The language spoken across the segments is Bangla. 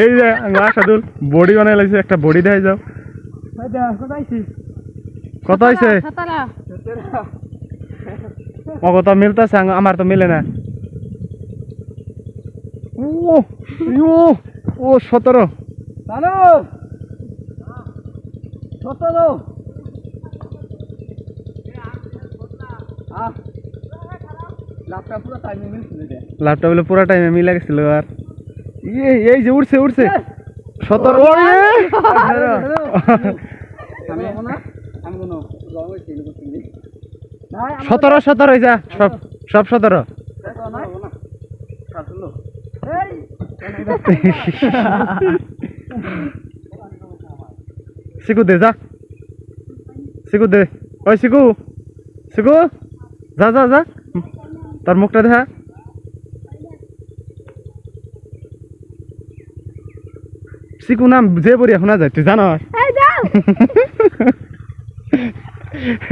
এই যে আসাদুল বডি বানাই লাগছে, একটা বডি দেখাই যাও। কত হয়েছে? কত মিলতেছে? আমার তো মিলে না। ও ও 17। লাভটা বলে পুরো টাইমে মিলে গেছিল। আর এই যে উঠছে 17। 17 হয়ে যা, সব 17। শিকু দে যা, শিকু দে। ওই শিকু যা যা যা, তোর মুখটা দেখা। শিকু নাম যে বড়ি শোনা যায়, তুই জানো?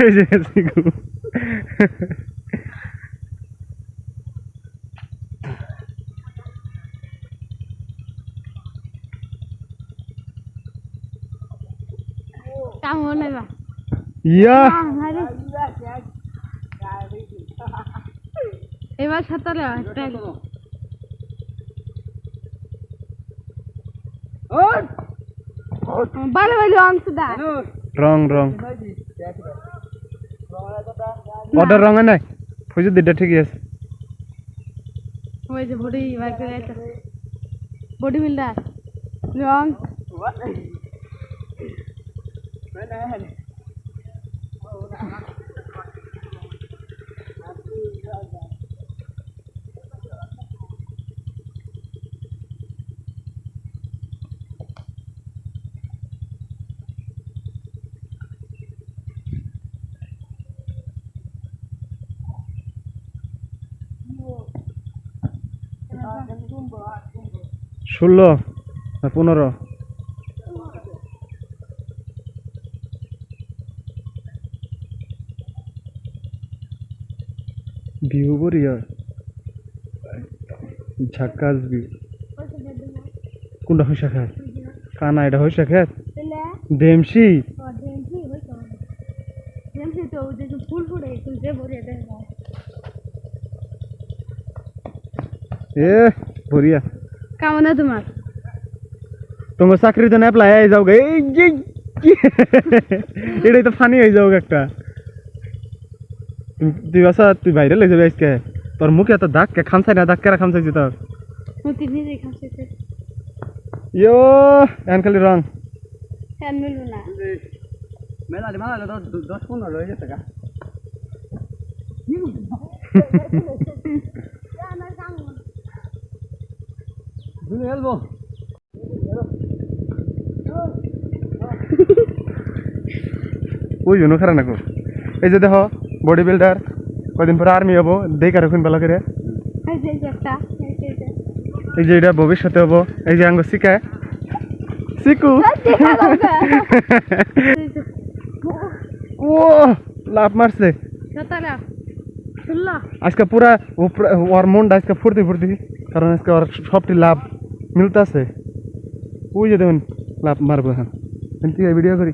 এই যে শিকু ইয়া এবার 17 ভালো ভালো অংশ দা। রং অর্ডার রঙে নাই, বুঝে দিটা ঠিকই আছে। ওই যে বডি বাই করে আছে, বডি বিল্ডার রং। ষোলো না 15। ভিউ বড়িয়া, ঝাকাস ভিউ। কোনটা হইসা খায়? কানা এটা হইসা খায় দেমসি। এ বড়িয়া। কেমন না তোমার? তোমার চাকরির জন্য অ্যাপ্লাই হয়ে যাও গে। এই যে এটাই তো ফানি হয়ে যাও একটা। তুই বাসা, তুই বাইরে লই যাবি আজকে। তোর মুখে এত দাগ কে? খামসাই না দাগ কেরা খামসাইছি তোর? ইয়ো এখন খালি রং। ওই জন্য খারাপ নাকো। এই যে দেখো বডি বিল্ডার, কদিন পরে আর্মি হবো, দেখ আর বেলা করে। এই যে এটা ভবিষ্যতে হবো। এই যে আঙ্গ শিখায় শিকু। ও লাভ মারছে আজকে পুরা। ওর মনটা আজকে ফুর্তি, কারণ আজকে ওর সবটি লাভ মিলতেছে। ওই যে দেখুন লাভ মারবো। হ্যাঁ ভিডিও করি,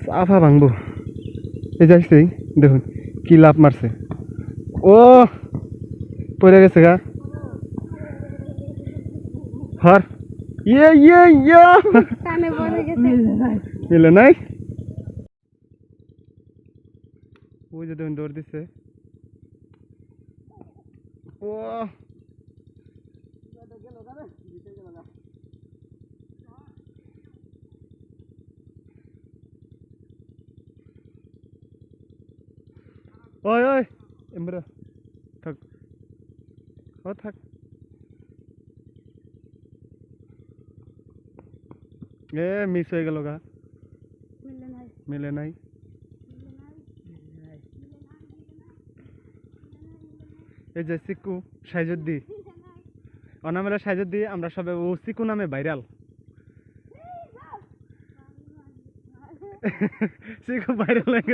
সাফা ভাঙবো। এই যাইছে দেখুন কি লাভ মারছে। ও পড়ে গেছে গা। হর মিলে নাই। ওই যে দেখুন দৌড় দিচ্ছে। ও ওই এমরা থাক, ও থাক। এ মিস হয়ে গেল গা, মিলে নাই। এই যে সিকু সাইজুদ্দি, অনামেলা সাইজুদ্দি, আমরা সবাই ও সিকু নামে ভাইরাল। সিকু ভাইরাল হয়ে গেছে।